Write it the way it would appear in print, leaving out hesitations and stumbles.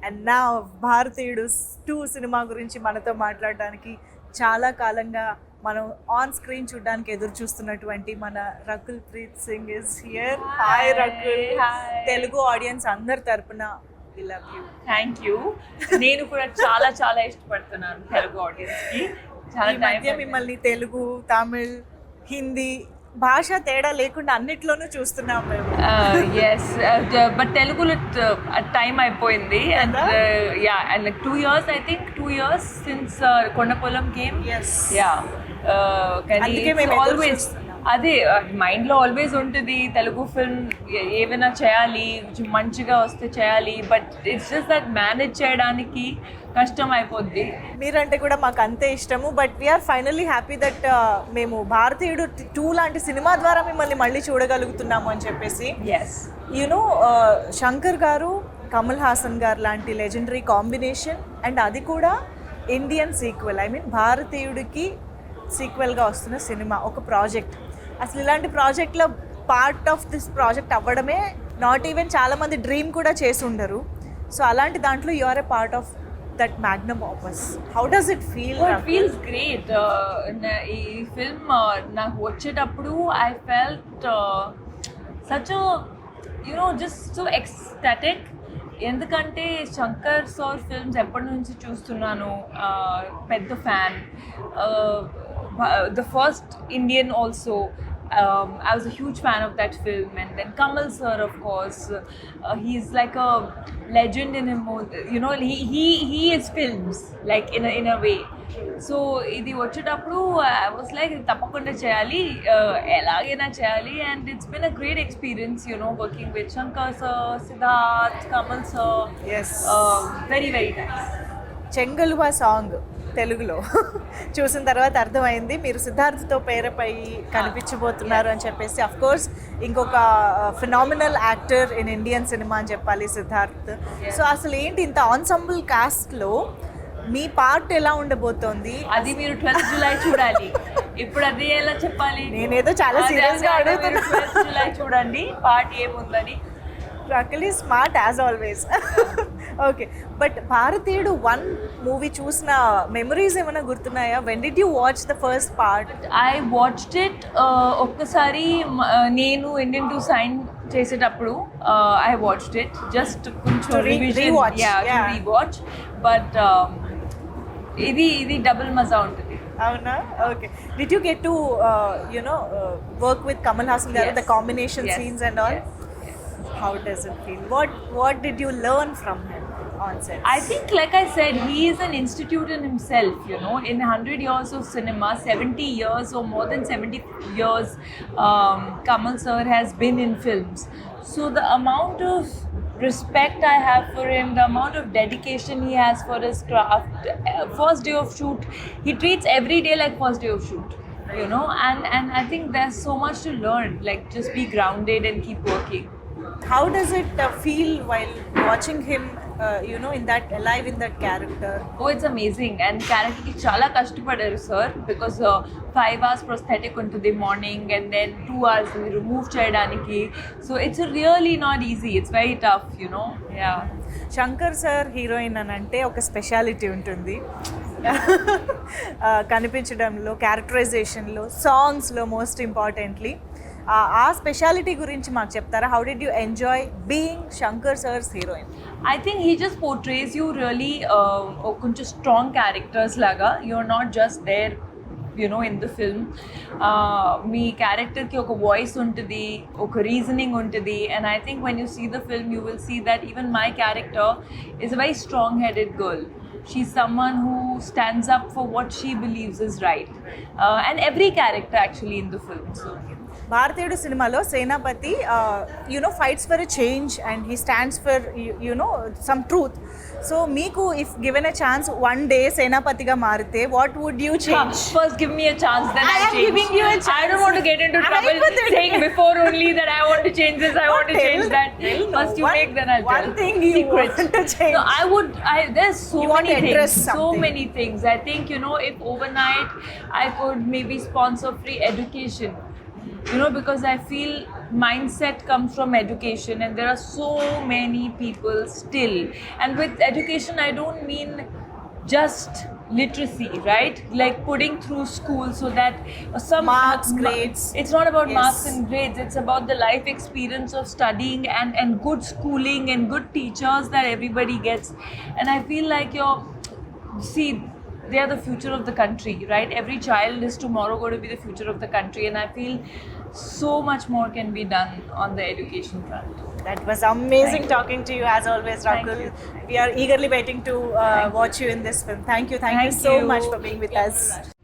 And నా భారతీయుడు 2 cinema గురించి మనతో మాట్లాడడానికి చాలా కాలంగా మనం ఆన్ స్క్రీన్ చూడడానికి ఎదురు చూస్తున్నటువంటి మన Rakul Preet Singh is here. Hi Rakul. Telugu audience అందరి తరపున we love you. Thank you. నేను కూడా చాలా చాలా ఇష్టపడుతున్నాను తెలుగు ఆడియన్స్ కి. చాలా ఈ మధ్య మిమ్మల్ని తెలుగు, తమిళ్, హిందీ భాష తేడా లేకుండా అన్నిట్లోనూ చూస్తున్నాం మేము. ఎస్, బట్ తెలుగులో టైం అయిపోయింది. And yeah, and like 2 years, I think 2 years since Kondapolam game. Yes. Yeah, కానీ అందుకే మేము ఎదురు ఆల్వేస్ చూస్తున్నాం. అదే మైండ్లో ఆల్వేస్ ఉంటుంది తెలుగు ఫిల్మ్ ఏమైనా చేయాలి, మంచిగా వస్తే చేయాలి, but it's just that manage చేయడానికి కష్టం అయిపోద్ది. మీరంటే కూడా మాకు అంతే ఇష్టము. But we are finally happy that మేము భారతీయుడు 2 లాంటి సినిమా ద్వారా మిమ్మల్ని మళ్ళీ చూడగలుగుతున్నాము అని చెప్పేసి. ఎస్, యూనో శంకర్ గారు, కమల్ హాసన్ గారు లాంటి లెజెండరీ కాంబినేషన్, అండ్ అది కూడా ఇండియన్ సీక్వెల్. ఐ మీన్ భారతీయుడికి సీక్వెల్గా వస్తున్న సినిమా, ఒక ప్రాజెక్ట్. అసలు ఇలాంటి ప్రాజెక్ట్లో పార్ట్ ఆఫ్ దిస్ ప్రాజెక్ట్ అవ్వడమే నాట్ ఈవెన్ చాలామంది డ్రీమ్ కూడా చేసి ఉండరు. సో అలాంటి దాంట్లో you are a part of that magnum opus. How does it feel? It feels great. ఈ ఫిల్మ్ నాకు వచ్చేటప్పుడు I felt such just so ecstatic. ఎందుకంటే శంకర్ సార్ ఫిల్మ్స్ ఎప్పటి నుంచి చూస్తున్నాను, పెద్ద fan. The first Indian also, I was a huge fan of that film. And then Kamal sir, of course, he's like a legend in him. He is films, like in a way. So ఇది వచ్చేటప్పుడు I was like తప్పకుండా చేయాలి, ఎలాగైనా చేయాలి. And it's been a great experience, working with Shankar sir, Siddharth, Kamal sir. Yes. Very very nice. చెంగలువా song తెలుగులో చూసిన తర్వాత అర్థమైంది మీరు సిద్ధార్థ్తో పేరపై కనిపించబోతున్నారు అని చెప్పేసి. అఫ్ కోర్స్ ఇంకొక phenomenal actor in Indian cinema అని చెప్పాలి సిద్ధార్థ్. సో అసలు ఏంటి ఇంత ఆన్సంబుల్ కాస్ట్లో మీ పార్ట్ ఎలా ఉండబోతోంది? అది మీరు 12th July చూడాలి. ఇప్పుడు అది ఎలా చెప్పాలి? నేనేదో చాలా సీరియస్గా అడుగుతున్నా. 12th July చూడండి పార్ట్ ఏముందని. Rakul is smart as always. Okay, but Bharateeyudu 1 movie చూసిన మెమరీస్ ఏమైనా గుర్తున్నాయా? When did you watch the first part? I watched it ఒక్కసారి నేను ఇండియన్ 2 సైన్ చేసేటప్పుడు ఐ వాచ్డ్ ఇట్ జస్ట్ కొంచెం రీవాచ్. బట్ ఇది డబుల్ మజా ఉంటుంది. అవునా? Okay. Did you get to work with Kamal Haasan గారు, the combination scenes and all? How does it feel? What did you learn from him on set? I think, like I said, he is an institute in himself. In 100 years of cinema, 70 years or more than 70 years, Kamal sir has been in films. So the amount of respect I have for him, the amount of dedication he has for his craft. First day of shoot, he treats every day like first day of shoot. And I think there's so much to learn. Like, just be grounded and keep working. How does it feel while watching him, in that alive in that character? Oh, it's amazing. And character ki chala kashtapadaru sir, because 5 hours prosthetic untundi morning and then 2 hours remove cheyadaniki. So it's really not easy. It's very tough, Yeah. Shankar sir heroine అని అంటే ఒక speciality ఉంటుంది. కనిపించడంలో, క్యారెక్టరైజేషన్లో, సాంగ్స్లో most importantly. ఆ speciality గురించి మాకు చెప్తారా? How did you enjoy being Shankar sir's heroine? I think he just portrays you really కొంచెం స్ట్రాంగ్ క్యారెక్టర్స్ లాగా. You're not just there in the film. మీ క్యారెక్టర్కి ఒక వాయిస్ ఉంటుంది, ఒక రీజనింగ్ ఉంటుంది. And I think when you see the film, you will see that even my character is a very strong-headed girl. She's someone who stands up for what she believes is right. And every character actually in the film. So Bharateeyudu సినిమాలో Senapathi fights for a change and he stands for some truth. So మీకు if given a chance 1 day సేనాపతిగా మారితే what would you change? First give me a chance, then I am giving you a chance. I don't want to get into trouble saying before only that I want to change this, I want to change that. First you make, then I'll tell. One thing you want to change. No, there's so you many things. So something. many things. I think, if overnight I could maybe sponsor free education You know, because I feel mindset comes from education, and there are so many people still. And with education, I don't mean just literacy, right? Like putting through school so that some Marks, grades. It's not about Yes. marks and grades. It's about the life experience of studying and good schooling and good teachers that everybody gets. And I feel like see, they are the future of the country, right? Every child is tomorrow going to be the future of the country, and I feel so much more can be done on the education front. That was amazing Thank you. talking to you as always, Thank Rakul. you. We are eagerly waiting to Thank you. watch you in this film. Thank you Thank so you. much for being with us.